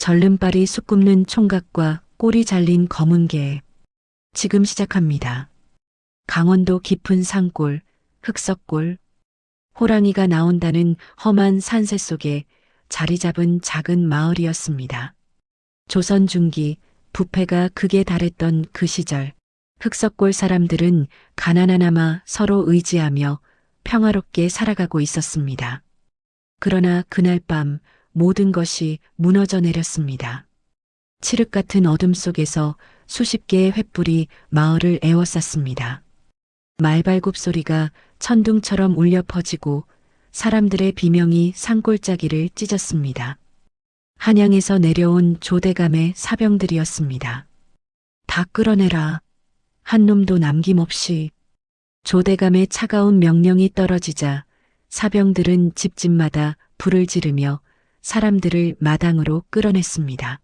절름발이 쑥 굽는 총각과 꼬리 잘린 검은 개. 지금 시작합니다. 강원도 깊은 산골, 흑석골, 호랑이가 나온다는 험한 산세 속에 자리 잡은 작은 마을이었습니다. 조선 중기 부패가 극에 달했던 그 시절, 흑석골 사람들은 가난하나마 서로 의지하며 평화롭게 살아가고 있었습니다. 그러나 그날 밤 모든 것이 무너져 내렸습니다. 칠흑 같은 어둠 속에서 수십 개의 횃불이 마을을 에워쌌습니다. 말발굽 소리가 천둥처럼 울려 퍼지고 사람들의 비명이 산골짜기를 찢었습니다. 한양에서 내려온 조대감의 사병들이었습니다. 다 끌어내라. 한 놈도 남김없이. 조대감의 차가운 명령이 떨어지자 사병들은 집집마다 불을 지르며 사람들을 마당으로 끌어냈습니다.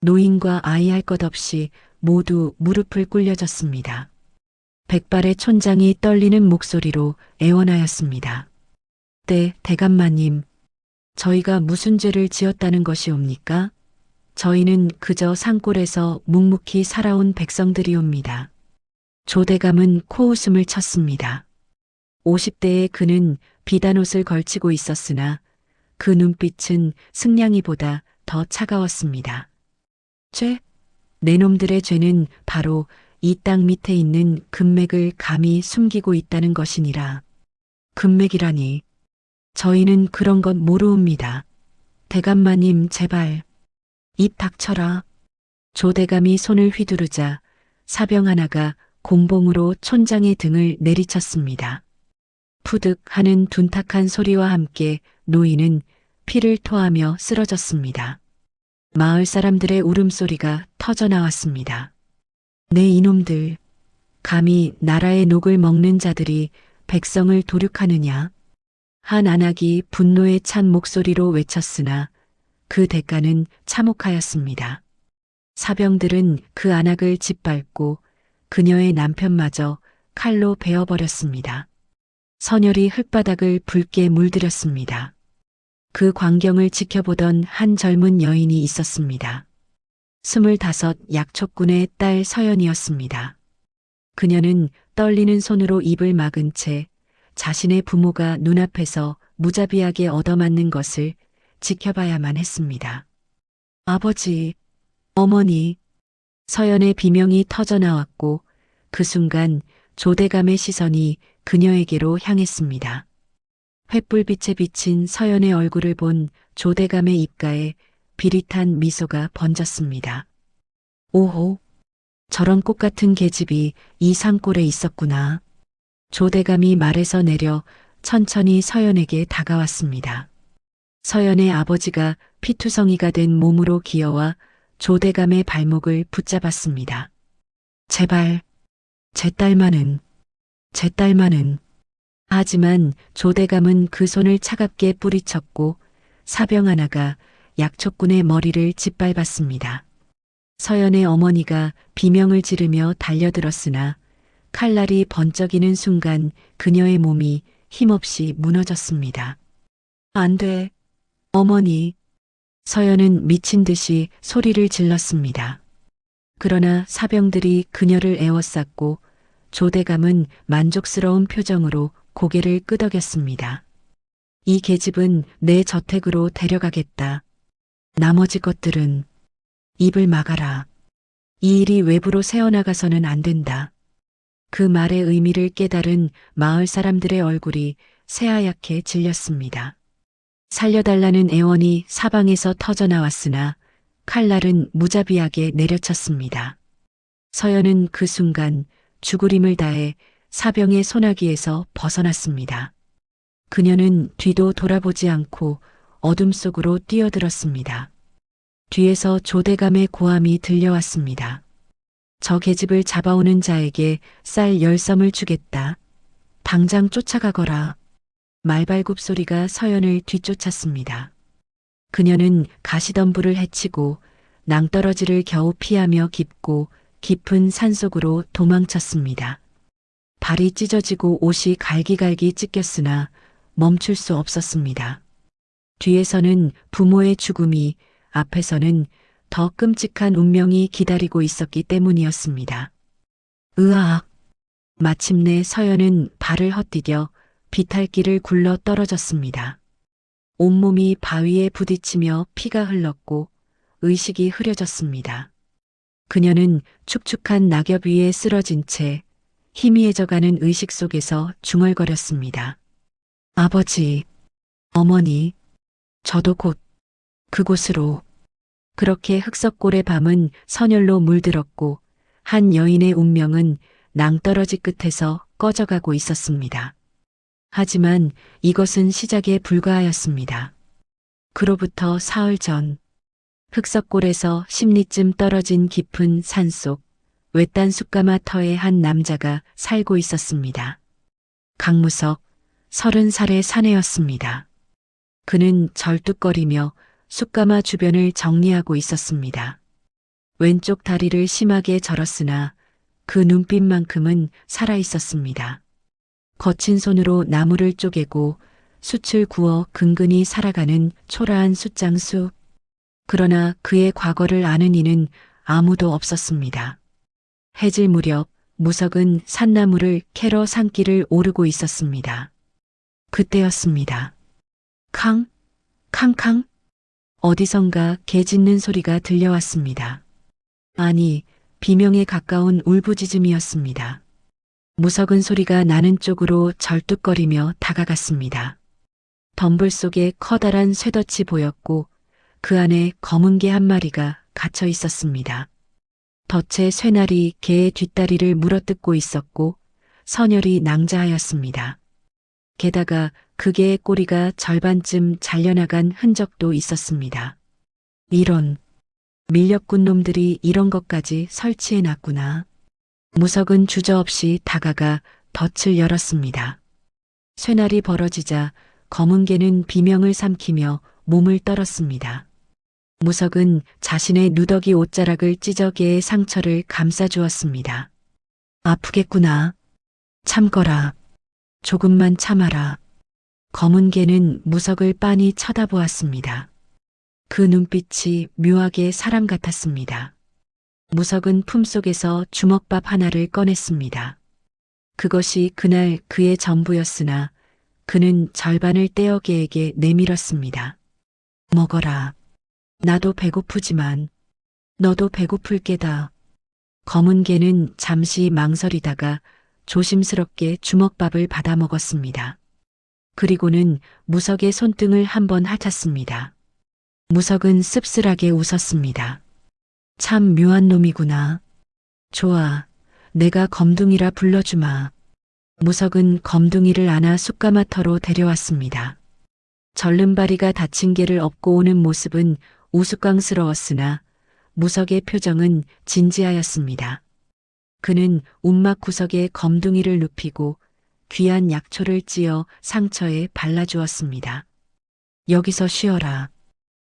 노인과 아이 할 것 없이 모두 무릎을 꿇려졌습니다. 백발의 촌장이 떨리는 목소리로 애원하였습니다. 네, 대감마님, 저희가 무슨 죄를 지었다는 것이옵니까? 저희는 그저 산골에서 묵묵히 살아온 백성들이옵니다. 조대감은 코웃음을 쳤습니다. 50대의 그는 비단옷을 걸치고 있었으나 그 눈빛은 승냥이보다 더 차가웠습니다. 죄? 내 놈들의 죄는 바로 이 땅 밑에 있는 금맥을 감히 숨기고 있다는 것이니라. 금맥이라니. 저희는 그런 것 모르옵니다. 대감마님 제발. 입 닥쳐라. 조대감이 손을 휘두르자 사병 하나가 공봉으로 촌장의 등을 내리쳤습니다. 푸득 하는 둔탁한 소리와 함께 노인은 피를 토하며 쓰러졌습니다. 마을 사람들의 울음소리가 터져나왔습니다. 네 이놈들, 감히 나라의 녹을 먹는 자들이 백성을 도륙하느냐? 한 안악이 분노에 찬 목소리로 외쳤으나 그 대가는 참혹하였습니다. 사병들은 그 안악을 짓밟고 그녀의 남편마저 칼로 베어버렸습니다. 선열이 흙바닥을 붉게 물들였습니다. 그 광경을 지켜보던 한 젊은 여인이 있었습니다. 25 약초꾼의 딸 서연이었습니다. 그녀는 떨리는 손으로 입을 막은 채 자신의 부모가 눈앞에서 무자비하게 얻어맞는 것을 지켜봐야만 했습니다. 아버지, 어머니, 서연의 비명이 터져나왔고 그 순간 조대감의 시선이 그녀에게로 향했습니다. 횃불빛에 비친 서연의 얼굴을 본 조대감의 입가에 비릿한 미소가 번졌습니다. 오호, 저런 꽃 같은 계집이 이 산골에 있었구나. 조대감이 말에서 내려 천천히 서연에게 다가왔습니다. 서연의 아버지가 피투성이가 된 몸으로 기어와 조대감의 발목을 붙잡았습니다. 제발, 제 딸만은. 하지만 조대감은 그 손을 차갑게 뿌리쳤고 사병 하나가 약초꾼의 머리를 짓밟았습니다. 서연의 어머니가 비명을 지르며 달려들었으나 칼날이 번쩍이는 순간 그녀의 몸이 힘없이 무너졌습니다. 안 돼, 어머니. 서연은 미친 듯이 소리를 질렀습니다. 그러나 사병들이 그녀를 에워쌌고 조대감은 만족스러운 표정으로 고개를 끄덕였습니다. 이 계집은 내 저택으로 데려가겠다. 나머지 것들은 입을 막아라. 이 일이 외부로 새어나가서는 안 된다. 그 말의 의미를 깨달은 마을 사람들의 얼굴이 새하얗게 질렸습니다. 살려달라는 애원이 사방에서 터져나왔으나 칼날은 무자비하게 내려쳤습니다. 서연은 그 순간 죽을 힘을 다해 사병의 소나기에서 벗어났습니다. 그녀는 뒤도 돌아보지 않고 어둠 속으로 뛰어들었습니다. 뒤에서 조대감의 고함이 들려왔습니다. 저 계집을 잡아오는 자에게 쌀 10섬을 주겠다. 당장 쫓아가거라. 말발굽 소리가 서연을 뒤쫓았습니다. 그녀는 가시덤불을 헤치고 낭떠러지를 겨우 피하며 깊은 산속으로 도망쳤습니다. 발이 찢어지고 옷이 갈기갈기 찢겼으나 멈출 수 없었습니다. 뒤에서는 부모의 죽음이 앞에서는 더 끔찍한 운명이 기다리고 있었기 때문이었습니다. 으악! 마침내 서연은 발을 헛디뎌 비탈길을 굴러 떨어졌습니다. 온몸이 바위에 부딪히며 피가 흘렀고 의식이 흐려졌습니다. 그녀는 축축한 낙엽 위에 쓰러진 채 희미해져가는 의식 속에서 중얼거렸습니다. 아버지, 어머니, 저도 곧 그곳으로. 그렇게 흑석골의 밤은 선열로 물들었고 한 여인의 운명은 낭떠러지 끝에서 꺼져가고 있었습니다. 하지만 이것은 시작에 불과하였습니다. 그로부터 사흘 전 흑석골에서 10리쯤 떨어진 깊은 산속 외딴 숯가마 터에 한 남자가 살고 있었습니다. 강무석, 30살의 사내였습니다. 그는 절뚝거리며 숯가마 주변을 정리하고 있었습니다. 왼쪽 다리를 심하게 절었으나 그 눈빛만큼은 살아있었습니다. 거친 손으로 나무를 쪼개고 숯을 구워 근근히 살아가는 초라한 숯장수. 그러나 그의 과거를 아는 이는 아무도 없었습니다. 해질 무렵 무석은 산나무를 캐러 산길을 오르고 있었습니다. 그때였습니다. 캉, 캉캉. 어디선가 개 짖는 소리가 들려왔습니다. 아니, 비명에 가까운 울부짖음이었습니다. 무석은 소리가 나는 쪽으로 절뚝거리며 다가갔습니다. 덤불 속에 커다란 쇠덫이 보였고 그 안에 검은 개 한 마리가 갇혀 있었습니다. 덫의 쇠날이 개의 뒷다리를 물어뜯고 있었고 선열이 낭자하였습니다. 게다가 그 개의 꼬리가 절반쯤 잘려나간 흔적도 있었습니다. 이런, 밀렵꾼 놈들이 이런 것까지 설치해놨구나. 무석은 주저없이 다가가 덫을 열었습니다. 쇠날이 벌어지자 검은 개는 비명을 삼키며 몸을 떨었습니다. 무석은 자신의 누더기 옷자락을 찢어 개의 상처를 감싸주었습니다. 아프겠구나. 참거라. 조금만 참아라. 검은 개는 무석을 빤히 쳐다보았습니다. 그 눈빛이 묘하게 사람 같았습니다. 무석은 품속에서 주먹밥 하나를 꺼냈습니다. 그것이 그날 그의 전부였으나 그는 절반을 떼어 개에게 내밀었습니다. 먹어라. 나도 배고프지만 너도 배고플 게다. 검은 개는 잠시 망설이다가 조심스럽게 주먹밥을 받아 먹었습니다. 그리고는 무석의 손등을 한번 핥았습니다. 무석은 씁쓸하게 웃었습니다. 참 묘한 놈이구나. 좋아, 내가 검둥이라 불러주마. 무석은 검둥이를 안아 숯가마터로 데려왔습니다. 절름발이가 다친 개를 업고 오는 모습은 우스꽝스러웠으나 무석의 표정은 진지하였습니다. 그는 움막 구석에 검둥이를 눕히고 귀한 약초를 찧어 상처에 발라주었습니다. 여기서 쉬어라.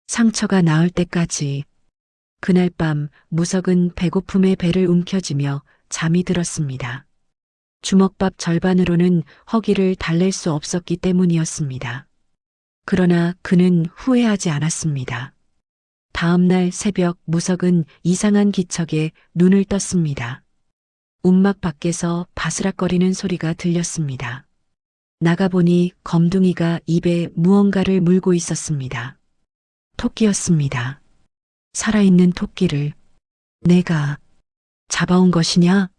상처가 나을 때까지. 그날 밤 무석은 배고픔에 배를 움켜쥐며 잠이 들었습니다. 주먹밥 절반으로는 허기를 달랠 수 없었기 때문이었습니다. 그러나 그는 후회하지 않았습니다. 다음 날 새벽 무석은 이상한 기척에 눈을 떴습니다. 움막 밖에서 바스락거리는 소리가 들렸습니다. 나가보니 검둥이가 입에 무언가를 물고 있었습니다. 토끼였습니다. 살아있는 토끼를 내가 잡아온 것이냐?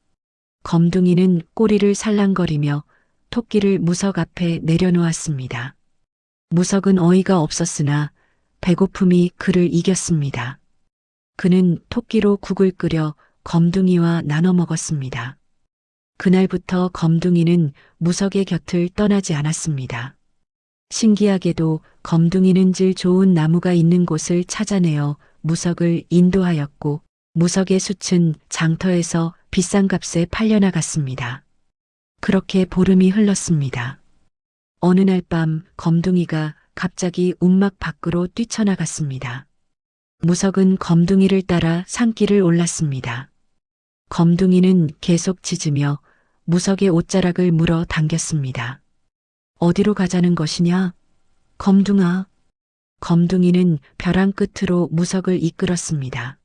검둥이는 꼬리를 살랑거리며 토끼를 무석 앞에 내려놓았습니다. 무석은 어이가 없었으나 배고픔이 그를 이겼습니다. 그는 토끼로 국을 끓여 검둥이와 나눠 먹었습니다. 그날부터 검둥이는 무석의 곁을 떠나지 않았습니다. 신기하게도 검둥이는 질 좋은 나무가 있는 곳을 찾아내어 무석을 인도하였고 무석의 숯은 장터에서 비싼 값에 팔려나갔습니다. 그렇게 보름이 흘렀습니다. 어느 날 밤 검둥이가 갑자기 움막 밖으로 뛰쳐나갔습니다. 무석은 검둥이를 따라 산길을 올랐습니다. 검둥이는 계속 짖으며 무석의 옷자락을 물어 당겼습니다. 어디로 가자는 것이냐? 검둥아. 검둥이는 벼랑 끝으로 무석을 이끌었습니다.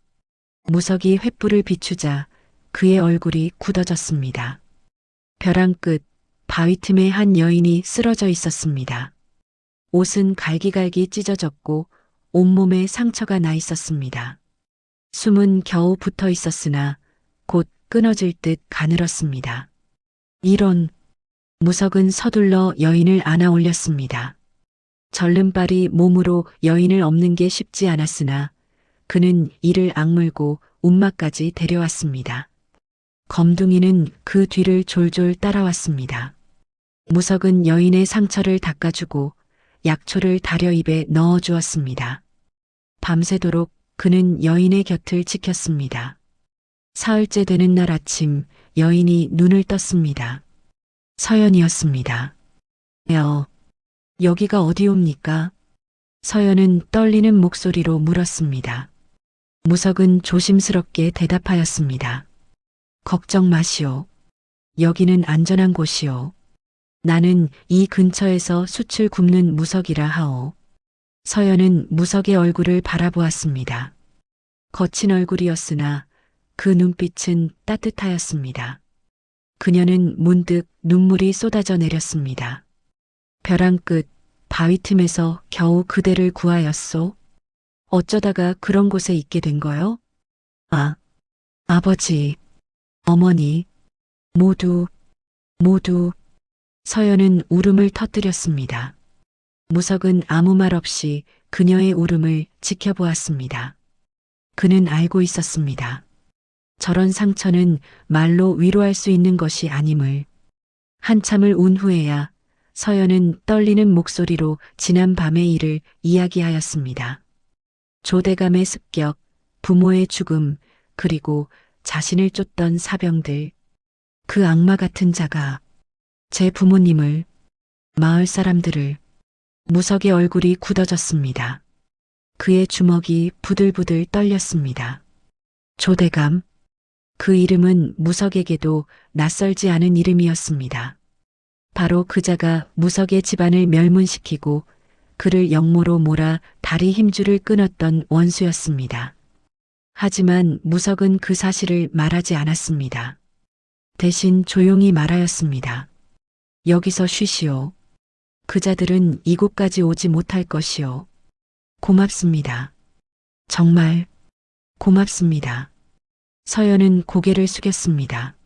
무석이 횃불을 비추자 그의 얼굴이 굳어졌습니다. 벼랑 끝 바위 틈에 한 여인이 쓰러져 있었습니다. 옷은 갈기갈기 찢어졌고 온몸에 상처가 나 있었습니다. 숨은 겨우 붙어 있었으나 곧 끊어질 듯 가늘었습니다. 이런 무석은 서둘러 여인을 안아 올렸습니다. 절름발이 몸으로 여인을 엎는 게 쉽지 않았으나 그는 이를 악물고 움마까지 데려왔습니다. 검둥이는 그 뒤를 졸졸 따라왔습니다. 무석은 여인의 상처를 닦아주고 약초를 다려 입에 넣어 주었습니다. 밤새도록 그는 여인의 곁을 지켰습니다. 사흘째 되는 날 아침 여인이 눈을 떴습니다. 서연이었습니다. 여기가 어디옵니까? 서연은 떨리는 목소리로 물었습니다. 무석은 조심스럽게 대답하였습니다. 걱정 마시오. 여기는 안전한 곳이오. 나는 이 근처에서 숯을 굽는 무석이라 하오. 서연은 무석의 얼굴을 바라보았습니다. 거친 얼굴이었으나 그 눈빛은 따뜻하였습니다. 그녀는 문득 눈물이 쏟아져 내렸습니다. 벼랑 끝 바위 틈에서 겨우 그대를 구하였소? 어쩌다가 그런 곳에 있게 된 거요? 아버지, 어머니, 모두. 서연은 울음을 터뜨렸습니다. 무석은 아무 말 없이 그녀의 울음을 지켜보았습니다. 그는 알고 있었습니다. 저런 상처는 말로 위로할 수 있는 것이 아님을. 한참을 운 후에야 서연은 떨리는 목소리로 지난 밤의 일을 이야기하였습니다. 조대감의 습격, 부모의 죽음, 그리고 자신을 쫓던 사병들. 그 악마 같은 자가 제 부모님을, 마을 사람들을. 무석의 얼굴이 굳어졌습니다. 그의 주먹이 부들부들 떨렸습니다. 조대감. 그 이름은 무석에게도 낯설지 않은 이름이었습니다. 바로 그자가 무석의 집안을 멸문시키고 그를 역모로 몰아 다리 힘줄을 끊었던 원수였습니다. 하지만 무석은 그 사실을 말하지 않았습니다. 대신 조용히 말하였습니다. 여기서 쉬시오. 그자들은 이곳까지 오지 못할 것이오. 고맙습니다. 정말 고맙습니다. 서연은 고개를 숙였습니다.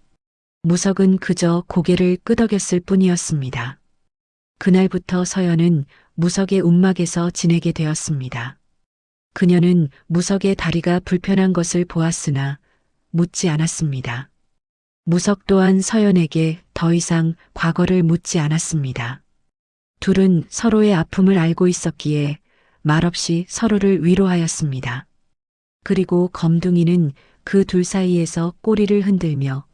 무석은 그저 고개를 끄덕였을 뿐이었습니다. 그날부터 서연은 무석의 움막에서 지내게 되었습니다. 그녀는 무석의 다리가 불편한 것을 보았으나 묻지 않았습니다. 무석 또한 서연에게 더 이상 과거를 묻지 않았습니다. 둘은 서로의 아픔을 알고 있었기에 말없이 서로를 위로하였습니다. 그리고 검둥이는 그 둘 사이에서 꼬리를 흔들며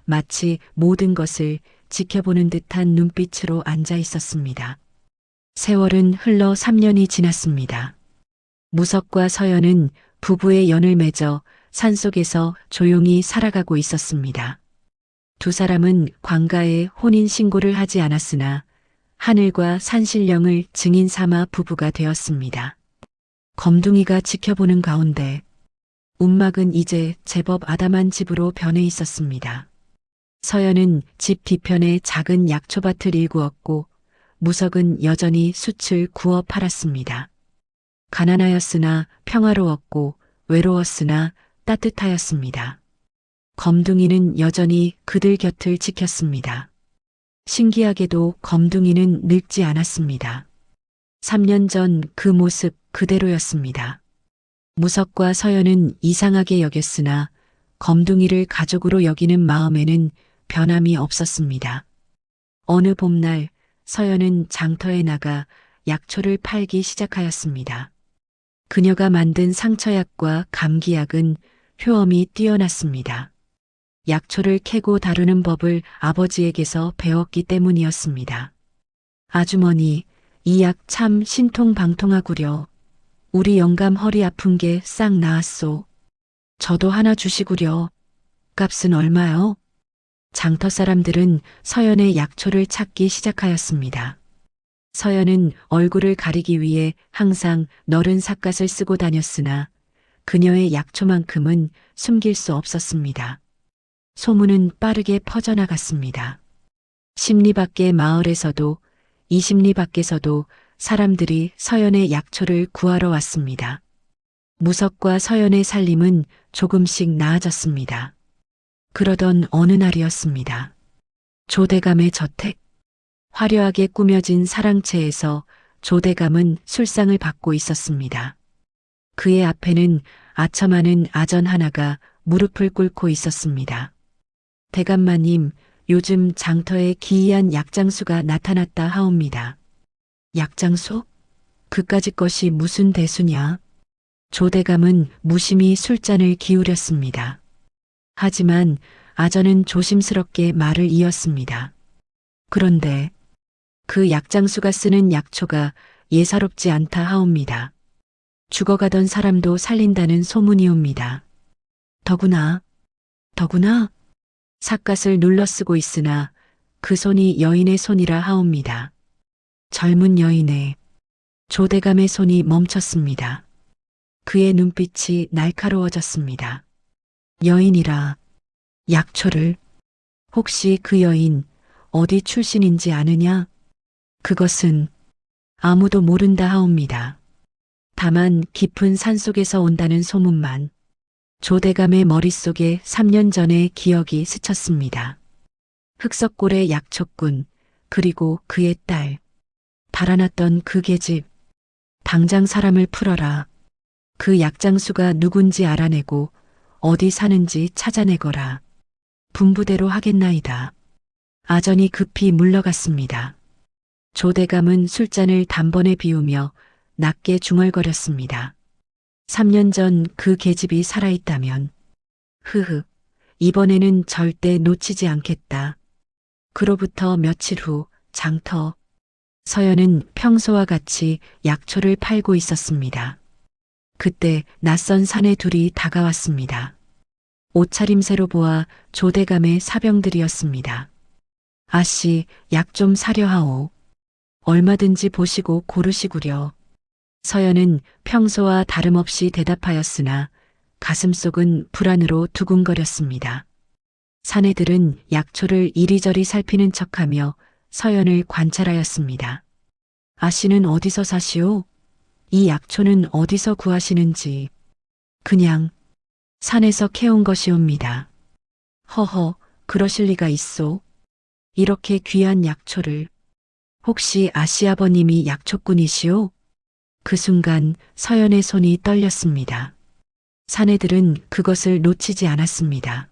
마치 모든 것을 지켜보는 듯한 눈빛으로 앉아 있었습니다. 세월은 흘러 3년이 지났습니다. 무석과 서연은 부부의 연을 맺어 산속에서 조용히 살아가고 있었습니다. 두 사람은 관가에 혼인 신고를 하지 않았으나 하늘과 산신령을 증인 삼아 부부가 되었습니다. 검둥이가 지켜보는 가운데 움막은 이제 제법 아담한 집으로 변해 있었습니다. 서연은 집 뒤편에 작은 약초밭을 일구었고 무석은 여전히 숯을 구워 팔았습니다. 가난하였으나 평화로웠고 외로웠으나 따뜻하였습니다. 검둥이는 여전히 그들 곁을 지켰습니다. 신기하게도 검둥이는 늙지 않았습니다. 3년 전 그 모습 그대로였습니다. 무석과 서연은 이상하게 여겼으나 검둥이를 가족으로 여기는 마음에는 변함이 없었습니다. 어느 봄날 서연은 장터에 나가 약초를 팔기 시작하였습니다. 그녀가 만든 상처약과 감기약은 효험이 뛰어났습니다. 약초를 캐고 다루는 법을 아버지에게서 배웠기 때문이었습니다. 아주머니, 이 약 참 신통방통하구려. 우리 영감 허리 아픈 게 싹 나았소. 저도 하나 주시구려. 값은 얼마요? 장터 사람들은 서연의 약초를 찾기 시작하였습니다. 서연은 얼굴을 가리기 위해 항상 너른 삿갓을 쓰고 다녔으나 그녀의 약초만큼은 숨길 수 없었습니다. 소문은 빠르게 퍼져나갔습니다. 10리 밖의 마을에서도 20리 밖에서도 사람들이 서연의 약초를 구하러 왔습니다. 무석과 서연의 살림은 조금씩 나아졌습니다. 그러던 어느 날이었습니다. 조대감의 저택. 화려하게 꾸며진 사랑채에서 조대감은 술상을 받고 있었습니다. 그의 앞에는 아첨하는 아전 하나가 무릎을 꿇고 있었습니다. 대감마님, 요즘 장터에 기이한 약장수가 나타났다 하옵니다. 약장수? 그까짓 것이 무슨 대수냐? 조대감은 무심히 술잔을 기울였습니다. 하지만 아전은 조심스럽게 말을 이었습니다. 그런데 그 약장수가 쓰는 약초가 예사롭지 않다 하옵니다. 죽어가던 사람도 살린다는 소문이옵니다. 더구나 삿갓을 눌러 쓰고 있으나 그 손이 여인의 손이라 하옵니다. 젊은 여인의 조대감의 손이 멈췄습니다. 그의 눈빛이 날카로워졌습니다. 여인이라 약초를 혹시 그 여인 어디 출신인지 아느냐? 그것은 아무도 모른다 하옵니다. 다만 깊은 산속에서 온다는 소문만. 조대감의 머릿속에 3년 전의 기억이 스쳤습니다. 흑석골의 약초꾼, 그리고 그의 딸. 달아났던 그 계집. 당장 사람을 풀어라. 그 약장수가 누군지 알아내고 어디 사는지 찾아내거라. 분부대로 하겠나이다. 아전이 급히 물러갔습니다. 조대감은 술잔을 단번에 비우며 낮게 중얼거렸습니다. 3년 전 그 계집이 살아있다면, 이번에는 절대 놓치지 않겠다. 그로부터 며칠 후 장터, 서연은 평소와 같이 약초를 팔고 있었습니다. 그때 낯선 사내 둘이 다가왔습니다. 옷차림새로 보아 조대감의 사병들이었습니다. 아씨, 약 좀 사려 하오. 얼마든지 보시고 고르시구려. 서연은 평소와 다름없이 대답하였으나 가슴속은 불안으로 두근거렸습니다. 사내들은 약초를 이리저리 살피는 척하며 서연을 관찰하였습니다. 아씨는 어디서 사시오? 이 약초는 어디서 구하시는지. 그냥 산에서 캐온 것이옵니다. 허허, 그러실 리가 있소. 이렇게 귀한 약초를. 혹시 아씨 아버님이 약초꾼이시오? 그 순간 서연의 손이 떨렸습니다. 사내들은 그것을 놓치지 않았습니다.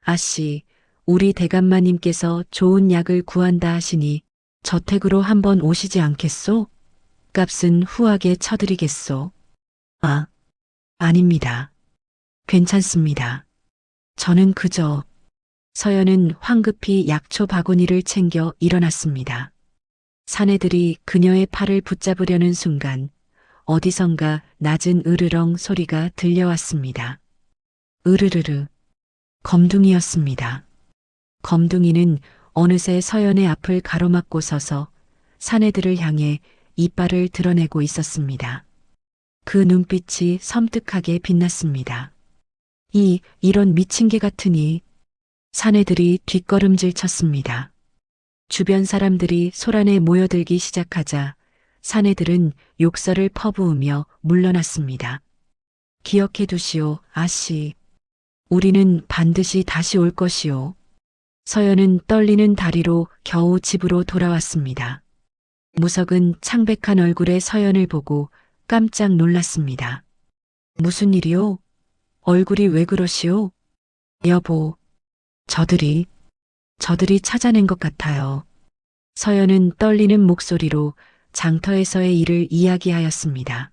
아씨, 우리 대감마님께서 좋은 약을 구한다 하시니 저택으로 한번 오시지 않겠소? 값은 후하게 쳐드리겠소. 아, 아닙니다. 괜찮습니다. 저는 그저. 서연은 황급히 약초 바구니를 챙겨 일어났습니다. 사내들이 그녀의 팔을 붙잡으려는 순간 어디선가 낮은 으르렁 소리가 들려왔습니다. 으르르르. 검둥이였습니다. 검둥이는 어느새 서연의 앞을 가로막고 서서 사내들을 향해 이빨을 드러내고 있었습니다. 그 눈빛이 섬뜩하게 빛났습니다. 이런 미친 개 같으니. 사내들이 뒷걸음질 쳤습니다. 주변 사람들이 소란에 모여들기 시작하자 사내들은 욕설을 퍼부으며 물러났습니다. 기억해 두시오, 아씨. 우리는 반드시 다시 올 것이오. 서연은 떨리는 다리로 겨우 집으로 돌아왔습니다. 무석은 창백한 얼굴의 서연을 보고 깜짝 놀랐습니다. 무슨 일이오? 얼굴이 왜 그러시오? 여보, 저들이 찾아낸 것 같아요. 서연은 떨리는 목소리로 장터에서의 일을 이야기하였습니다.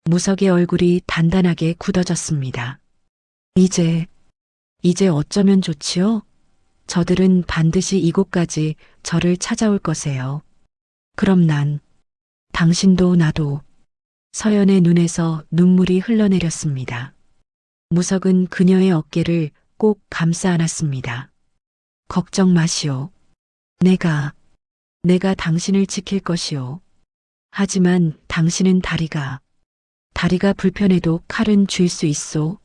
무석의 얼굴이 단단하게 굳어졌습니다. 이제 어쩌면 좋지요? 저들은 반드시 이곳까지 저를 찾아올 것이에요. 그럼 당신도 나도. 서연의 눈에서 눈물이 흘러내렸습니다. 무석은 그녀의 어깨를 꼭 감싸 안았습니다. 걱정 마시오. 내가 내가 당신을 지킬 것이오. 하지만 당신은 다리가 불편해도 칼은 쥘 수 있소.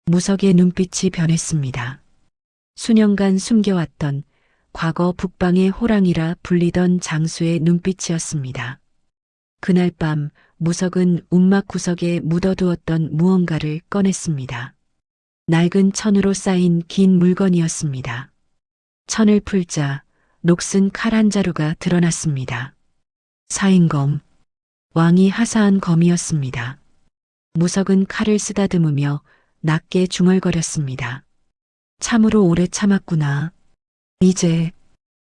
무석의 눈빛이 변했습니다. 수년간 숨겨왔던 과거 북방의 호랑이라 불리던 장수의 눈빛이었습니다. 그날 밤 무석은 움막 구석에 묻어두었던 무언가를 꺼냈습니다. 낡은 천으로 쌓인 긴 물건이었습니다. 천을 풀자 녹슨 칼 한 자루가 드러났습니다. 사인검, 왕이 하사한 검이었습니다. 무석은 칼을 쓰다듬으며 낮게 중얼거렸습니다. 참으로 오래 참았구나. 이제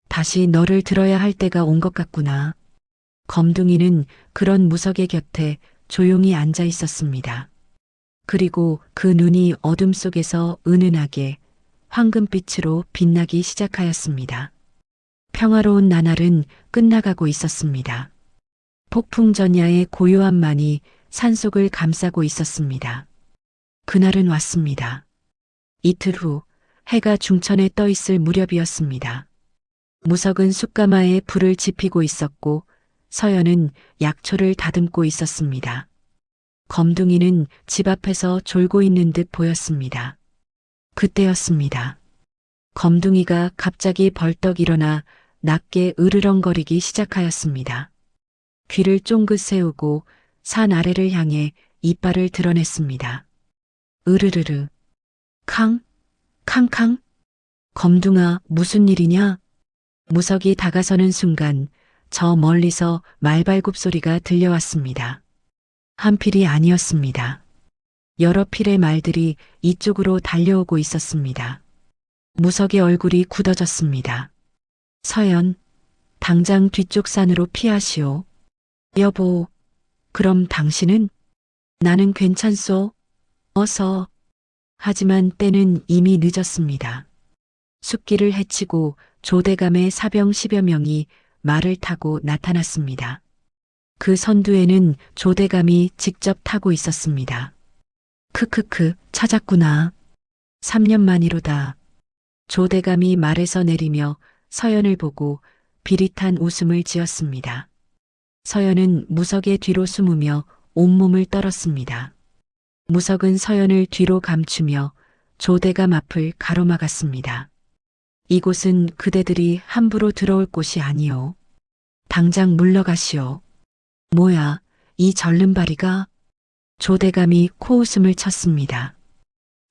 다시 너를 들어야 할 때가 온 것 같구나. 검둥이는 그런 무석의 곁에 조용히 앉아 있었습니다. 그리고 그 눈이 어둠 속에서 은은하게 황금빛으로 빛나기 시작하였습니다. 평화로운 나날은 끝나가고 있었습니다. 폭풍 전야의 고요함만이 산속을 감싸고 있었습니다. 그날은 왔습니다. 이틀 후 해가 중천에 떠 있을 무렵이었습니다. 무석은 숯가마에 불을 지피고 있었고 서연은 약초를 다듬고 있었습니다. 검둥이는 집 앞에서 졸고 있는 듯 보였습니다. 그때였습니다. 검둥이가 갑자기 벌떡 일어나 낮게 으르렁거리기 시작하였습니다. 귀를 쫑긋 세우고 산 아래를 향해 이빨을 드러냈습니다. 으르르르. 캉, 캉캉. 검둥아, 무슨 일이냐? 무석이 다가서는 순간 저 멀리서 말발굽 소리가 들려왔습니다. 한 필이 아니었습니다. 여러 필의 말들이 이쪽으로 달려오고 있었습니다. 무석의 얼굴이 굳어졌습니다. 서연, 당장 뒤쪽 산으로 피하시오. 여보, 그럼 당신은? 나는 괜찮소. 어서. 하지만 때는 이미 늦었습니다. 숲길을 헤치고 조대감의 사병 10여 명이 말을 타고 나타났습니다. 그 선두에는 조대감이 직접 타고 있었습니다. 크크크, 찾았구나. 3년 만이로다. 조대감이 말에서 내리며 서연을 보고 비릿한 웃음을 지었습니다. 서연은 무석의 뒤로 숨으며 온몸을 떨었습니다. 무석은 서연을 뒤로 감추며 조대감 앞을 가로막았습니다. 이곳은 그대들이 함부로 들어올 곳이 아니오. 당장 물러가시오. 뭐야, 이 절름발이가? 조대감이 코웃음을 쳤습니다.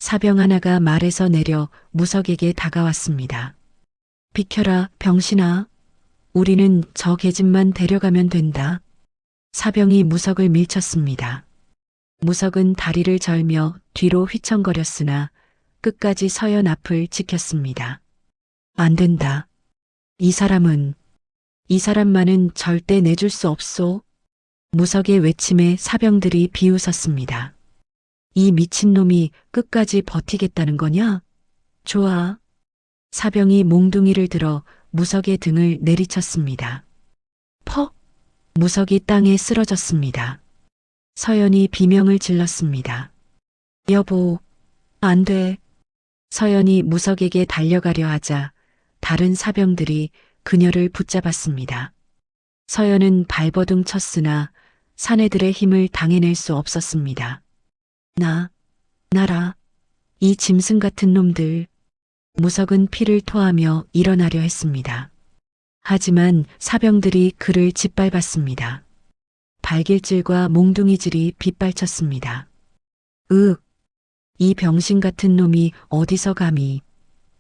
사병 하나가 말에서 내려 무석에게 다가왔습니다. 비켜라, 병신아. 우리는 저 계집만 데려가면 된다. 사병이 무석을 밀쳤습니다. 무석은 다리를 절며 뒤로 휘청거렸으나 끝까지 서연 앞을 지켰습니다. 안 된다. 이 사람만은 절대 내줄 수 없소. 무석의 외침에 사병들이 비웃었습니다. 이 미친놈이 끝까지 버티겠다는 거냐? 좋아. 사병이 몽둥이를 들어 무석의 등을 내리쳤습니다. 퍽! 무석이 땅에 쓰러졌습니다. 서연이 비명을 질렀습니다. 여보, 안 돼. 서연이 무석에게 달려가려 하자 다른 사병들이 그녀를 붙잡았습니다. 서연은 발버둥 쳤으나 사내들의 힘을 당해낼 수 없었습니다. 나라, 이 짐승 같은 놈들. 무석은 피를 토하며 일어나려 했습니다. 하지만 사병들이 그를 짓밟았습니다. 발길질과 몽둥이질이 빗발쳤습니다. 이 병신 같은 놈이 어디서 감히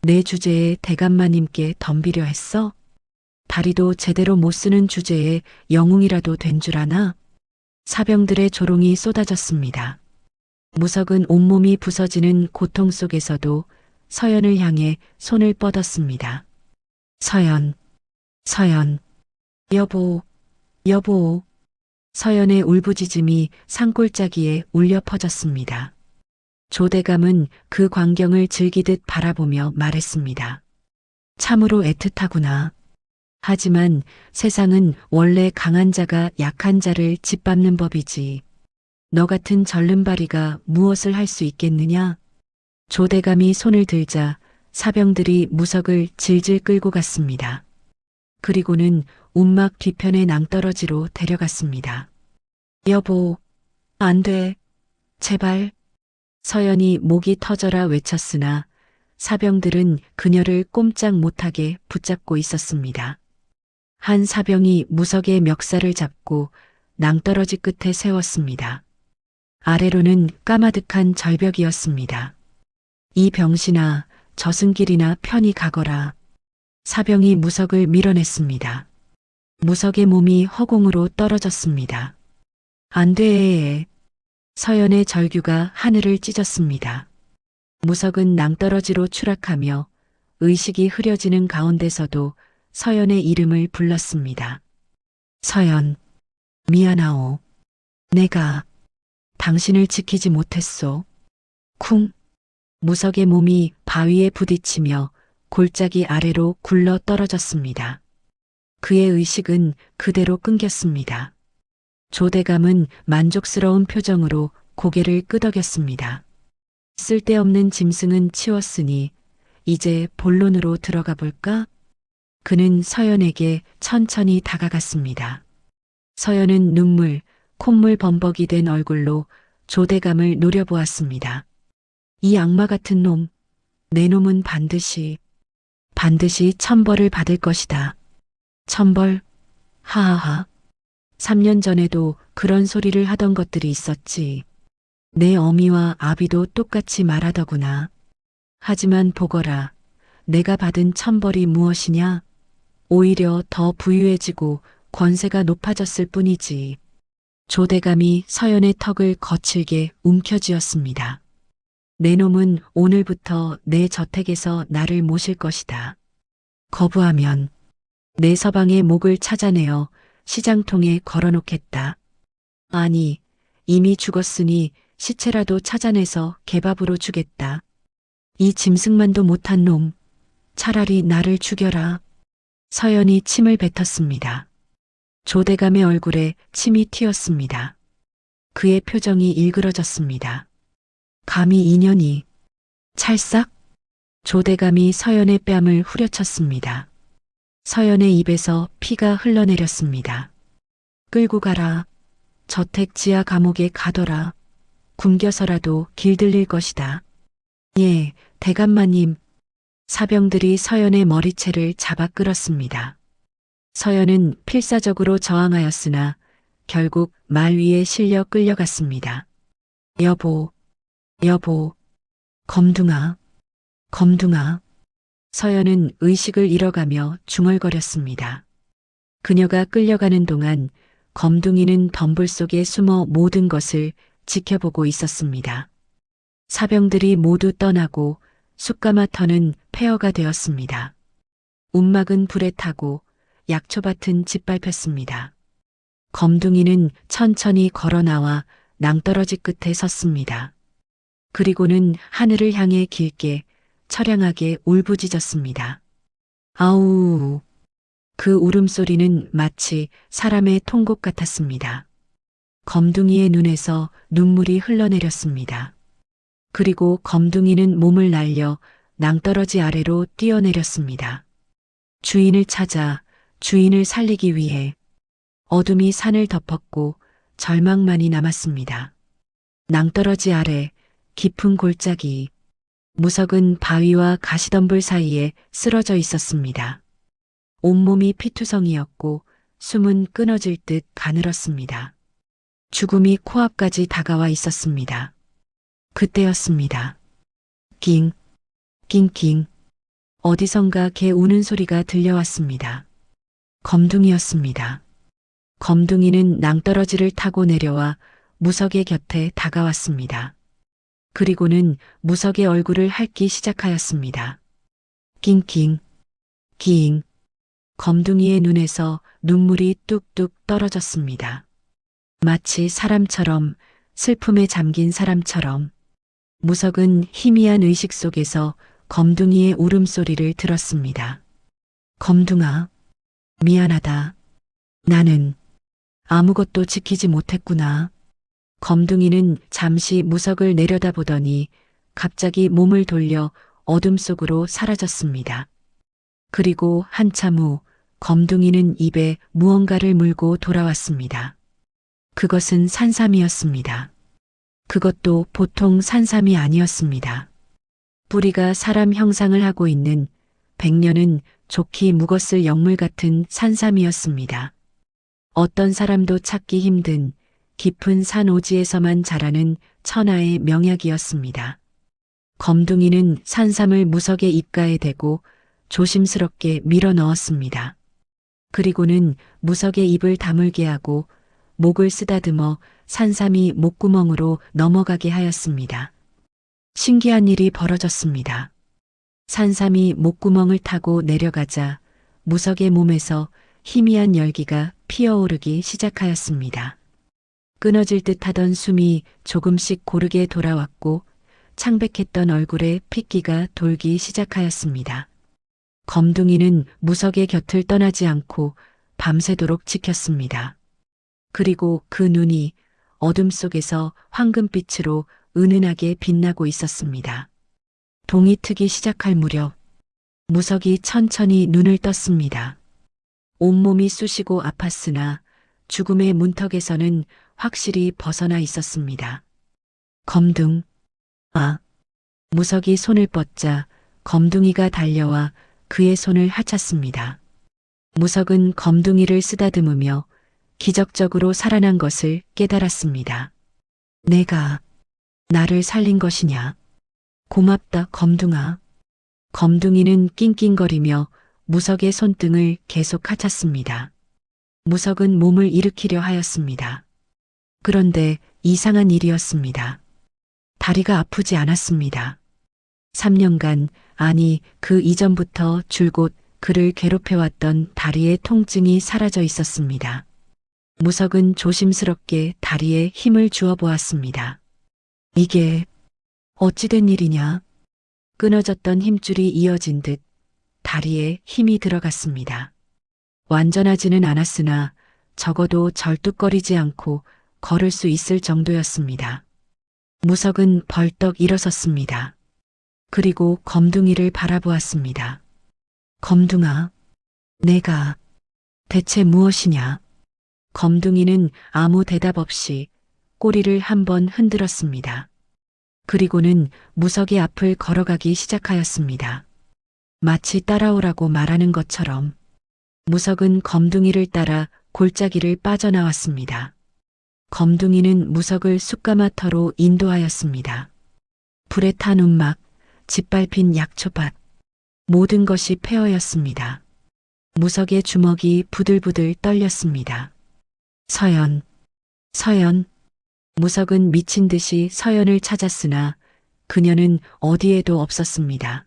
내 주제에 대감마님께 덤비려 했어? 다리도 제대로 못 쓰는 주제에 영웅이라도 된 줄 아나? 사병들의 조롱이 쏟아졌습니다. 무석은 온몸이 부서지는 고통 속에서도 서연을 향해 손을 뻗었습니다. 서연, 여보. 서연의 울부짖음이 산골짜기에 울려 퍼졌습니다. 조대감은 그 광경을 즐기듯 바라보며 말했습니다. 참으로 애틋하구나. 하지만 세상은 원래 강한 자가 약한 자를 짓밟는 법이지. 너 같은 절름발이가 무엇을 할 수 있겠느냐? 조대감이 손을 들자 사병들이 무석을 질질 끌고 갔습니다. 그리고는 움막 뒤편의 낭떠러지로 데려갔습니다. 여보, 안 돼. 제발. 서연이 목이 터져라 외쳤으나 사병들은 그녀를 꼼짝 못하게 붙잡고 있었습니다. 한 사병이 무석의 멱살을 잡고 낭떠러지 끝에 세웠습니다. 아래로는 까마득한 절벽이었습니다. 이 병신아, 저승길이나 편히 가거라. 사병이 무석을 밀어냈습니다. 무석의 몸이 허공으로 떨어졌습니다. 안 돼. 서연의 절규가 하늘을 찢었습니다. 무석은 낭떠러지로 추락하며 의식이 흐려지는 가운데서도 서연의 이름을 불렀습니다. 서연, 미안하오. 내가 당신을 지키지 못했소. 쿵. 무석의 몸이 바위에 부딪히며 골짜기 아래로 굴러 떨어졌습니다. 그의 의식은 그대로 끊겼습니다. 조대감은 만족스러운 표정으로 고개를 끄덕였습니다. 쓸데없는 짐승은 치웠으니 이제 본론으로 들어가 볼까? 그는 서연에게 천천히 다가갔습니다. 서연은 눈물, 콧물 범벅이 된 얼굴로 조대감을 노려보았습니다. 이 악마 같은 놈, 내 놈은 반드시 천벌을 받을 것이다. 천벌? 하하하. 3년 전에도 그런 소리를 하던 것들이 있었지. 내 어미와 아비도 똑같이 말하더구나. 하지만 보거라. 내가 받은 천벌이 무엇이냐? 오히려 더 부유해지고 권세가 높아졌을 뿐이지. 조대감이 서연의 턱을 거칠게 움켜쥐었습니다. 내 놈은 오늘부터 내 저택에서 나를 모실 것이다. 거부하면 내 서방의 목을 찾아내어 시장통에 걸어놓겠다. 아니, 이미 죽었으니 시체라도 찾아내서 개밥으로 주겠다. 이 짐승만도 못한 놈, 차라리 나를 죽여라. 서연이 침을 뱉었습니다. 조대감의 얼굴에 침이 튀었습니다. 그의 표정이 일그러졌습니다. 감히 인연이. 찰싹? 조대감이 서연의 뺨을 후려쳤습니다. 서연의 입에서 피가 흘러내렸습니다. 끌고 가라. 저택 지하 감옥에 가둬라. 굶겨서라도 길들일 것이다. 예, 대감마님. 사병들이 서연의 머리채를 잡아 끌었습니다. 서연은 필사적으로 저항하였으나 결국 말 위에 실려 끌려갔습니다. 여보, 검둥아. 서연은 의식을 잃어가며 중얼거렸습니다. 그녀가 끌려가는 동안 검둥이는 덤불 속에 숨어 모든 것을 지켜보고 있었습니다. 사병들이 모두 떠나고 숯가마터는 폐허가 되었습니다. 움막은 불에 타고 약초밭은 짓밟혔습니다. 검둥이는 천천히 걸어나와 낭떠러지 끝에 섰습니다. 그리고는 하늘을 향해 길게 처량하게 울부짖었습니다. 아우. 그 울음소리는 마치 사람의 통곡 같았습니다. 검둥이의 눈에서 눈물이 흘러내렸습니다. 그리고 검둥이는 몸을 날려 낭떠러지 아래로 뛰어내렸습니다. 주인을 찾아 주인을 살리기 위해. 어둠이 산을 덮었고 절망만이 남았습니다. 낭떠러지 아래 깊은 골짜기. 무석은 바위와 가시덤불 사이에 쓰러져 있었습니다. 온몸이 피투성이었고 숨은 끊어질 듯 가늘었습니다. 죽음이 코앞까지 다가와 있었습니다. 그때였습니다. 낑. 어디선가 개 우는 소리가 들려왔습니다. 검둥이였습니다. 검둥이는 낭떠러지를 타고 내려와 무석의 곁에 다가왔습니다. 그리고는 무석의 얼굴을 핥기 시작하였습니다. 낑. 검둥이의 눈에서 눈물이 뚝뚝 떨어졌습니다. 마치 사람처럼, 슬픔에 잠긴 사람처럼. 무석은 희미한 의식 속에서 검둥이의 울음소리를 들었습니다. 검둥아, 미안하다. 나는 아무것도 지키지 못했구나. 검둥이는 잠시 무석을 내려다보더니 갑자기 몸을 돌려 어둠 속으로 사라졌습니다. 그리고 한참 후 검둥이는 입에 무언가를 물고 돌아왔습니다. 그것은 산삼이었습니다. 그것도 보통 산삼이 아니었습니다. 뿌리가 사람 형상을 하고 있는 100년은 좋기 묵었을 영물 같은 산삼이었습니다. 어떤 사람도 찾기 힘든 깊은 산 오지에서만 자라는 천하의 명약이었습니다. 검둥이는 산삼을 무석의 입가에 대고 조심스럽게 밀어 넣었습니다. 그리고는 무석의 입을 다물게 하고 목을 쓰다듬어 산삼이 목구멍으로 넘어가게 하였습니다. 신기한 일이 벌어졌습니다. 산삼이 목구멍을 타고 내려가자 무석의 몸에서 희미한 열기가 피어오르기 시작하였습니다. 끊어질 듯 하던 숨이 조금씩 고르게 돌아왔고 창백했던 얼굴에 핏기가 돌기 시작하였습니다. 검둥이는 무석의 곁을 떠나지 않고 밤새도록 지켰습니다. 그리고 그 눈이 어둠 속에서 황금빛으로 은은하게 빛나고 있었습니다. 동이 트기 시작할 무렵 무석이 천천히 눈을 떴습니다. 온몸이 쑤시고 아팠으나 죽음의 문턱에서는 확실히 벗어나 있었습니다. 검둥, 아. 무석이 손을 뻗자 검둥이가 달려와 그의 손을 하찼습니다. 무석은 검둥이를 쓰다듬으며 기적적으로 살아난 것을 깨달았습니다. 내가 나를 살린 것이냐? 고맙다, 검둥아. 검둥이는 낑낑거리며 무석의 손등을 계속 하찼습니다. 무석은 몸을 일으키려 하였습니다. 그런데 이상한 일이었습니다. 다리가 아프지 않았습니다. 3년간, 아니 그 이전부터 줄곧 그를 괴롭혀왔던 다리의 통증이 사라져 있었습니다. 무석은 조심스럽게 다리에 힘을 주어 보았습니다. 이게 어찌된 일이냐? 끊어졌던 힘줄이 이어진 듯 다리에 힘이 들어갔습니다. 완전하지는 않았으나 적어도 절뚝거리지 않고 걸을 수 있을 정도였습니다. 무석은 벌떡 일어섰습니다. 그리고 검둥이를 바라보았습니다. 검둥아, 내가 대체 무엇이냐? 검둥이는 아무 대답 없이 꼬리를 한번 흔들었습니다. 그리고는 무석의 앞을 걸어가기 시작하였습니다. 마치 따라오라고 말하는 것처럼 무석은 검둥이를 따라 골짜기를 빠져나왔습니다. 검둥이는 무석을 숯가마터로 인도하였습니다. 불에 탄 움막, 짓밟힌 약초밭, 모든 것이 폐허였습니다. 무석의 주먹이 부들부들 떨렸습니다. 서연, 서연. 무석은 미친 듯이 서연을 찾았으나 그녀는 어디에도 없었습니다.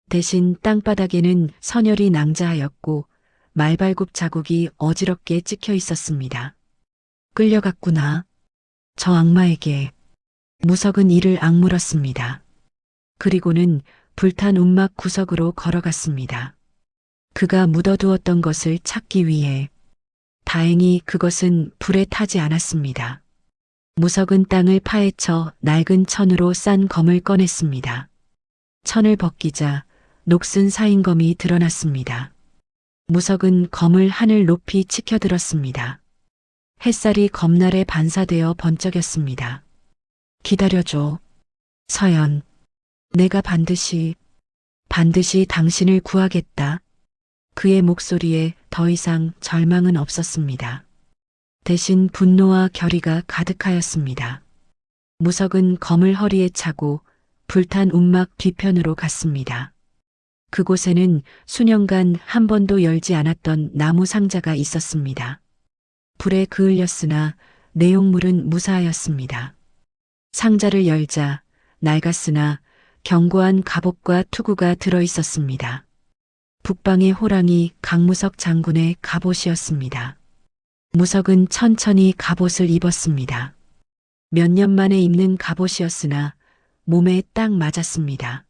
대신 땅바닥에는 선혈이 낭자하였고 말발굽 자국이 어지럽게 찍혀 있었습니다. 끌려갔구나. 저 악마에게. 무석은 이를 악물었습니다. 그리고는 불탄 움막 구석으로 걸어갔습니다. 그가 묻어두었던 것을 찾기 위해. 다행히 그것은 불에 타지 않았습니다. 무석은 땅을 파헤쳐 낡은 천으로 싼 검을 꺼냈습니다. 천을 벗기자 녹슨 사인검이 드러났습니다. 무석은 검을 하늘 높이 치켜들었습니다. 햇살이 검날에 반사되어 번쩍였습니다. 기다려줘. 서연. 내가 반드시 당신을 구하겠다. 그의 목소리에 더 이상 절망은 없었습니다. 대신 분노와 결의가 가득하였습니다. 무석은 검을 허리에 차고 불탄 움막 뒤편으로 갔습니다. 그곳에는 수년간 한 번도 열지 않았던 나무 상자가 있었습니다. 불에 그을렸으나 내용물은 무사하였습니다. 상자를 열자 낡았으나 견고한 갑옷과 투구가 들어 있었습니다. 북방의 호랑이 강무석 장군의 갑옷이었습니다. 무석은 천천히 갑옷을 입었습니다. 몇 년 만에 입는 갑옷이었으나 몸에 딱 맞았습니다.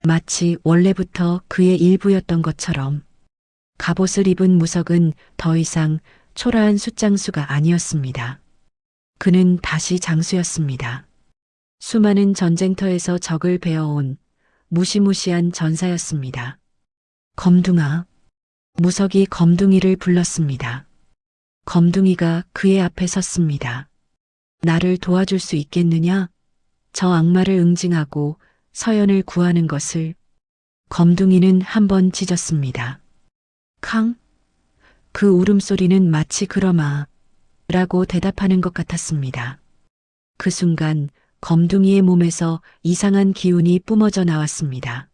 마치 원래부터 그의 일부였던 것처럼. 갑옷을 입은 무석은 더 이상 초라한 숫장수가 아니었습니다. 그는 다시 장수였습니다. 수많은 전쟁터에서 적을 베어온 무시무시한 전사였습니다. 검둥아, 무석이 검둥이를 불렀습니다. 검둥이가 그의 앞에 섰습니다. 나를 도와줄 수 있겠느냐? 저 악마를 응징하고 서연을 구하는 것을. 검둥이는 한번 짖었습니다. 캉? 그 울음소리는 마치 그러마 라고 대답하는 것 같았습니다. 그 순간 검둥이의 몸에서 이상한 기운이 뿜어져 나왔습니다.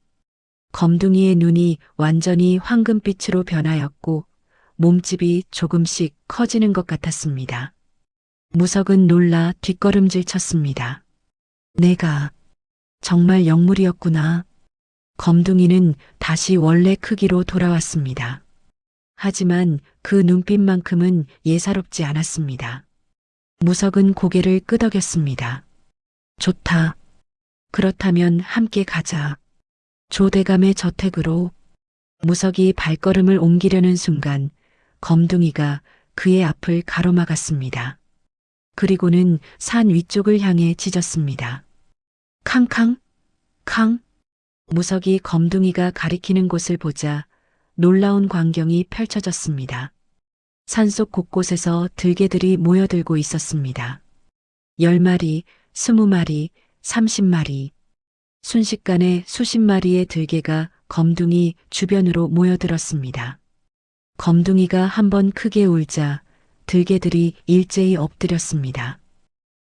검둥이의 눈이 완전히 황금빛으로 변하였고 몸집이 조금씩 커지는 것 같았습니다. 무석은 놀라 뒷걸음질 쳤습니다. 내가 정말 영물이었구나. 검둥이는 다시 원래 크기로 돌아왔습니다. 하지만 그 눈빛만큼은 예사롭지 않았습니다. 무석은 고개를 끄덕였습니다. 좋다. 그렇다면 함께 가자. 조대감의 저택으로. 무석이 발걸음을 옮기려는 순간 검둥이가 그의 앞을 가로막았습니다. 그리고는 산 위쪽을 향해 짖었습니다. 캉캉, 캉. 무석이 검둥이가 가리키는 곳을 보자 놀라운 광경이 펼쳐졌습니다. 산속 곳곳에서 들개들이 모여들고 있었습니다. 10마리, 20마리, 30마리. 순식간에 수십 마리의 들개가 검둥이 주변으로 모여들었습니다. 검둥이가 한번 크게 울자 들개들이 일제히 엎드렸습니다.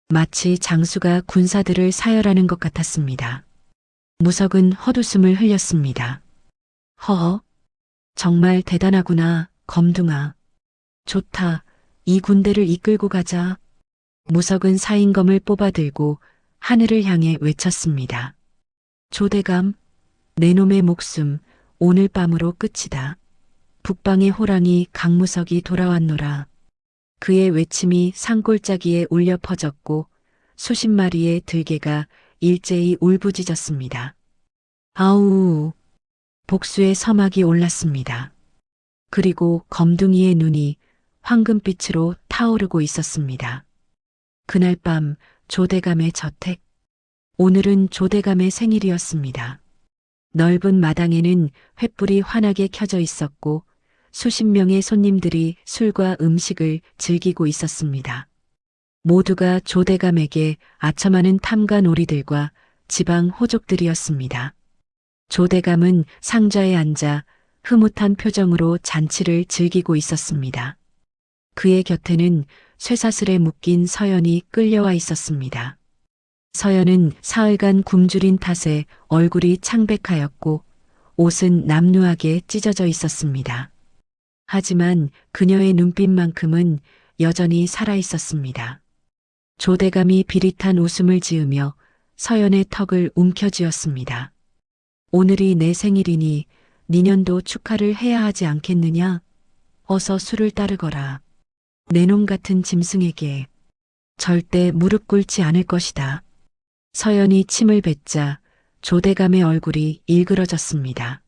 마치 장수가 군사들을 사열하는 것 같았습니다. 무석은 헛웃음을 흘렸습니다. 허허, 정말 대단하구나, 검둥아. 좋다, 이 군대를 이끌고 가자. 무석은 사인검을 뽑아들고 하늘을 향해 외쳤습니다. 조대감, 내 놈의 목숨 오늘 밤으로 끝이다. 북방의 호랑이 강무석이 돌아왔노라. 그의 외침이 산골짜기에 울려 퍼졌고 수십 마리의 들개가 일제히 울부짖었습니다. 아우! 복수의 서막이 올랐습니다. 그리고 검둥이의 눈이 황금빛으로 타오르고 있었습니다. 그날 밤 조대감의 저택. 오늘은 조대감의 생일이었습니다. 넓은 마당에는 횃불이 환하게 켜져 있었고 수십 명의 손님들이 술과 음식을 즐기고 있었습니다. 모두가 조대감에게 아첨하는 탐관오리들과 지방 호족들이었습니다. 조대감은 상좌에 앉아 흐뭇한 표정으로 잔치를 즐기고 있었습니다. 그의 곁에는 쇠사슬에 묶인 서연이 끌려와 있었습니다. 서연은 사흘간 굶주린 탓에 얼굴이 창백하였고 옷은 남루하게 찢어져 있었습니다. 하지만 그녀의 눈빛만큼은 여전히 살아 있었습니다. 조대감이 비릿한 웃음을 지으며 서연의 턱을 움켜쥐었습니다. 오늘이 내 생일이니 니년도 축하를 해야 하지 않겠느냐? 어서 술을 따르거라. 내 놈 같은 짐승에게 절대 무릎 꿇지 않을 것이다. 서연이 침을 뱉자 조대감의 얼굴이 일그러졌습니다.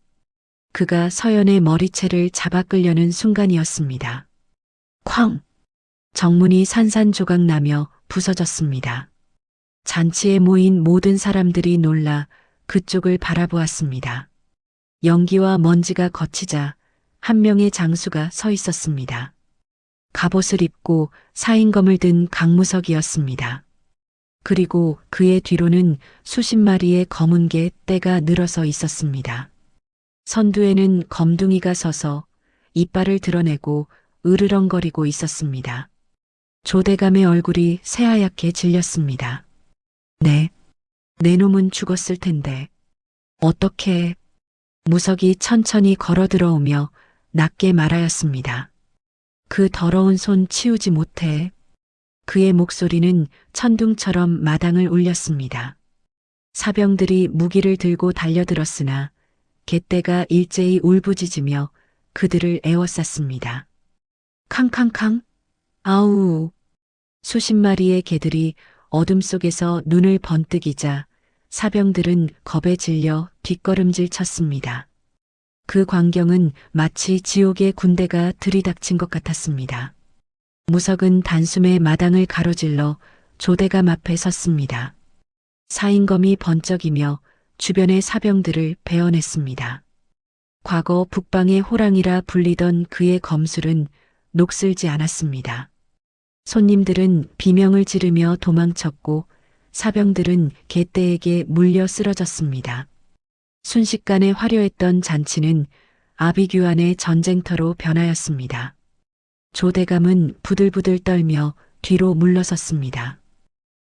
그가 서연의 머리채를 잡아 끌려는 순간이었습니다. 쾅! 정문이 산산조각 나며 부서졌습니다. 잔치에 모인 모든 사람들이 놀라 그쪽을 바라보았습니다. 연기와 먼지가 걷히자 한 명의 장수가 서 있었습니다. 갑옷을 입고 사인검을 든 강무석이었습니다. 그리고 그의 뒤로는 수십 마리의 검은 개 떼가 늘어서 있었습니다. 선두에는 검둥이가 서서 이빨을 드러내고 으르렁거리고 있었습니다. 조대감의 얼굴이 새하얗게 질렸습니다. 네, 내 놈은 죽었을 텐데. 어떻게? 무석이 천천히 걸어 들어오며 낮게 말하였습니다. 그 더러운 손 치우지 못해. 그의 목소리는 천둥처럼 마당을 울렸습니다. 사병들이 무기를 들고 달려들었으나 개떼가 일제히 울부짖으며 그들을 에워쌌습니다. 캉캉캉, 아우. 수십 마리의 개들이 어둠 속에서 눈을 번뜩이자 사병들은 겁에 질려 뒷걸음질 쳤습니다. 그 광경은 마치 지옥의 군대가 들이닥친 것 같았습니다. 무석은 단숨에 마당을 가로질러 조대감 앞에 섰습니다. 사인검이 번쩍이며 주변의 사병들을 베어냈습니다. 과거 북방의 호랑이라 불리던 그의 검술은 녹슬지 않았습니다. 손님들은 비명을 지르며 도망쳤고 사병들은 개떼에게 물려 쓰러졌습니다. 순식간에 화려했던 잔치는 아비규환의 전쟁터로 변하였습니다. 조대감은 부들부들 떨며 뒤로 물러섰습니다.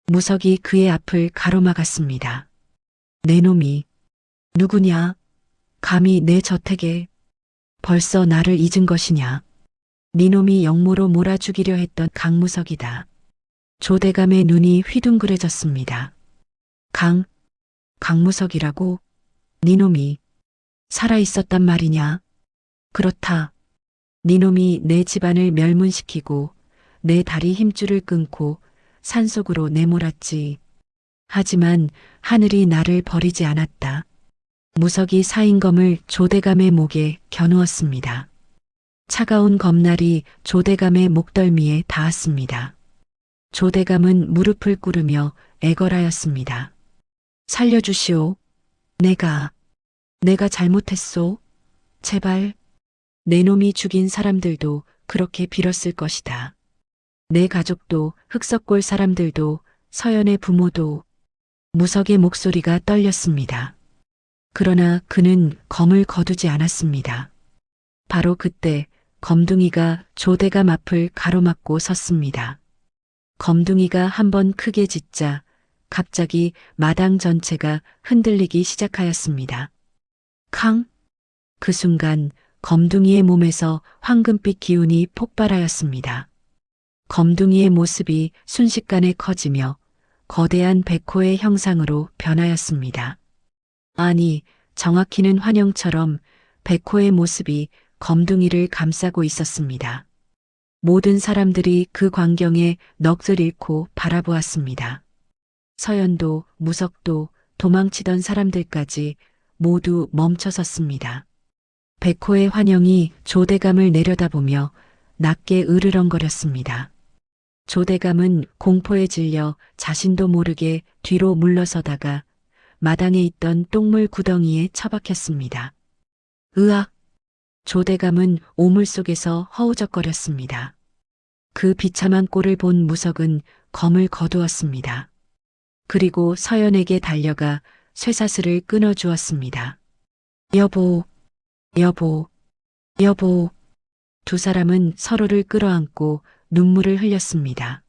무석이 그의 앞을 가로막았습니다. 내 놈이 누구냐? 감히 내 저택에 벌써 나를 잊은 것이냐? 네 놈이 영모로 몰아 죽이려 했던 강무석이다. 조대감의 눈이 휘둥그레졌습니다. 강무석이라고? 네 놈이 살아있었단 말이냐? 그렇다. 네 놈이 내 집안을 멸문시키고 내 다리 힘줄을 끊고 산속으로 내몰았지. 하지만 하늘이 나를 버리지 않았다. 무석이 사인검을 조대감의 목에 겨누었습니다. 차가운 검날이 조대감의 목덜미에 닿았습니다. 조대감은 무릎을 꿇으며 애걸하였습니다. 살려주시오. 내가 잘못했소. 제발. 내 놈이 죽인 사람들도 그렇게 빌었을 것이다. 내 가족도 흑석골 사람들도 서연의 부모도. 무석의 목소리가 떨렸습니다. 그러나 그는 검을 거두지 않았습니다. 바로 그때 검둥이가 조대감 앞을 가로막고 섰습니다. 검둥이가 한번 크게 짖자 갑자기 마당 전체가 흔들리기 시작하였습니다. 그 순간 검둥이의 몸에서 황금빛 기운이 폭발하였습니다. 검둥이의 모습이 순식간에 커지며 거대한 백호의 형상으로 변하였습니다. 아니, 정확히는 환영처럼 백호의 모습이 검둥이를 감싸고 있었습니다. 모든 사람들이 그 광경에 넋을 잃고 바라보았습니다. 서연도 무석도 도망치던 사람들까지 모두 멈춰섰습니다. 백호의 환영이 조대감을 내려다보며 낮게 으르렁거렸습니다. 조대감은 공포에 질려 자신도 모르게 뒤로 물러서다가 마당에 있던 똥물 구덩이에 처박혔습니다. 으악! 조대감은 오물 속에서 허우적거렸습니다. 그 비참한 꼴을 본 무석은 검을 거두었습니다. 그리고 서연에게 달려가 쇠사슬을 끊어주었습니다. 여보. 두 사람은 서로를 끌어안고 눈물을 흘렸습니다.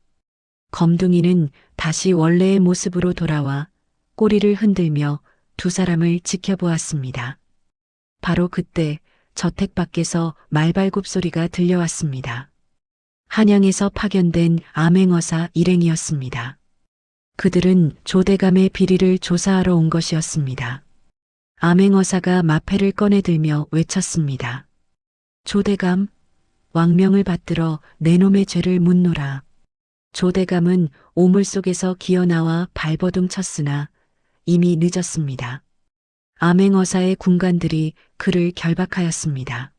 검둥이는 다시 원래의 모습으로 돌아와 꼬리를 흔들며 두 사람을 지켜보았습니다. 바로 그때 저택 밖에서 말발굽 소리가 들려왔습니다. 한양에서 파견된 암행어사 일행이었습니다. 그들은 조대감의 비리를 조사하러 온 것이었습니다. 암행어사가 마패를 꺼내들며 외쳤습니다. 조대감, 왕명을 받들어 내 놈의 죄를 묻노라. 조대감은 오물 속에서 기어나와 발버둥 쳤으나 이미 늦었습니다. 암행어사의 군관들이 그를 결박하였습니다.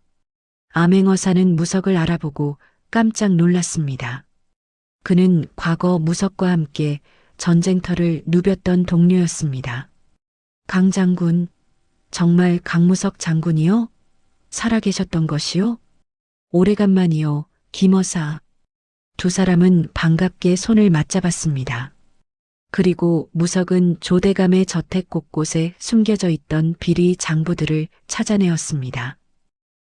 암행어사는 무석을 알아보고 깜짝 놀랐습니다. 그는 과거 무석과 함께 전쟁터를 누볐던 동료였습니다. 강 장군, 정말 강무석 장군이요? 살아계셨던 것이요? 오래간만이요, 김어사. 두 사람은 반갑게 손을 맞잡았습니다. 그리고 무석은 조대감의 저택 곳곳에 숨겨져 있던 비리 장부들을 찾아내었습니다.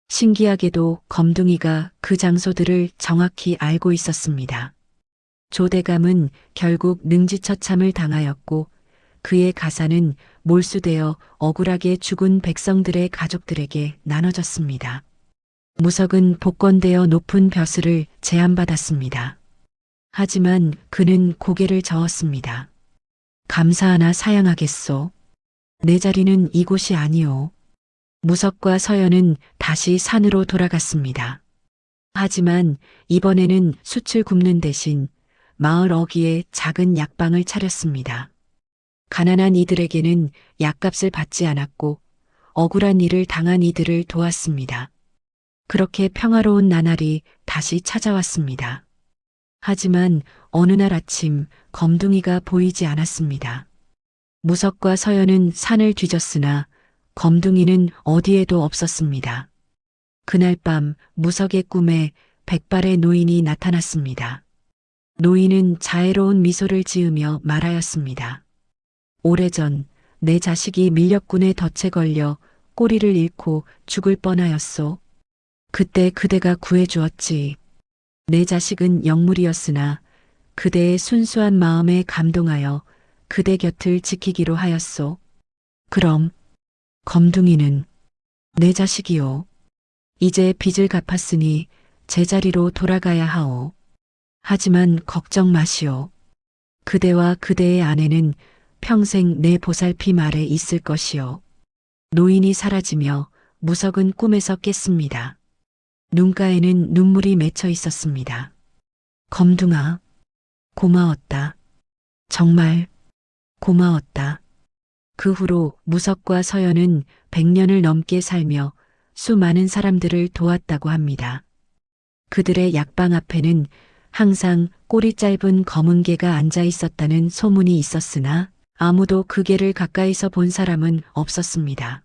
신기하게도 검둥이가 그 장소들을 정확히 알고 있었습니다. 조대감은 결국 능지처참을 당하였고 그의 가사는 몰수되어 억울하게 죽은 백성들의 가족들에게 나눠졌습니다. 무석은 복권되어 높은 벼슬을 제안받았습니다. 하지만 그는 고개를 저었습니다. 감사하나 사양하겠소. 내 자리는 이곳이 아니오. 무석과 서연은 다시 산으로 돌아갔습니다. 하지만 이번에는 숯을 굽는 대신 마을 어귀에 작은 약방을 차렸습니다. 가난한 이들에게는 약값을 받지 않았고 억울한 일을 당한 이들을 도왔습니다. 그렇게 평화로운 나날이 다시 찾아왔습니다. 하지만 어느 날 아침 검둥이가 보이지 않았습니다. 무석과 서연은 산을 뒤졌으나 검둥이는 어디에도 없었습니다. 그날 밤 무석의 꿈에 백발의 노인이 나타났습니다. 노인은 자애로운 미소를 지으며 말하였습니다. 오래전 내 자식이 밀렵꾼의 덫에 걸려 꼬리를 잃고 죽을 뻔하였소. 그때 그대가 구해주었지. 내 자식은 영물이었으나 그대의 순수한 마음에 감동하여 그대 곁을 지키기로 하였소. 그럼 검둥이는 내 자식이요. 이제 빚을 갚았으니 제자리로 돌아가야 하오. 하지만 걱정 마시오. 그대와 그대의 아내는 평생 내 보살핌 아래 있을 것이요. 노인이 사라지며 무석은 꿈에서 깼습니다. 눈가에는 눈물이 맺혀 있었습니다. 검둥아, 고마웠다. 정말 고마웠다. 그 후로 무석과 서연은 100년을 넘게 살며 수많은 사람들을 도왔다고 합니다. 그들의 약방 앞에는 항상 꼬리 짧은 검은 개가 앉아 있었다는 소문이 있었으나 아무도 그 개를 가까이서 본 사람은 없었습니다.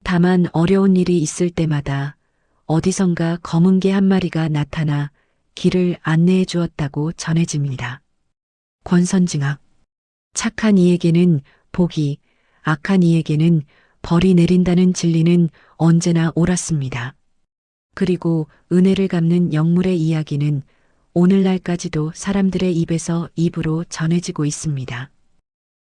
다만 어려운 일이 있을 때마다 어디선가 검은 개 한 마리가 나타나 길을 안내해 주었다고 전해집니다. 권선징악. 착한 이에게는 복이, 악한 이에게는 벌이 내린다는 진리는 언제나 옳았습니다. 그리고 은혜를 갚는 영물의 이야기는 오늘날까지도 사람들의 입에서 입으로 전해지고 있습니다.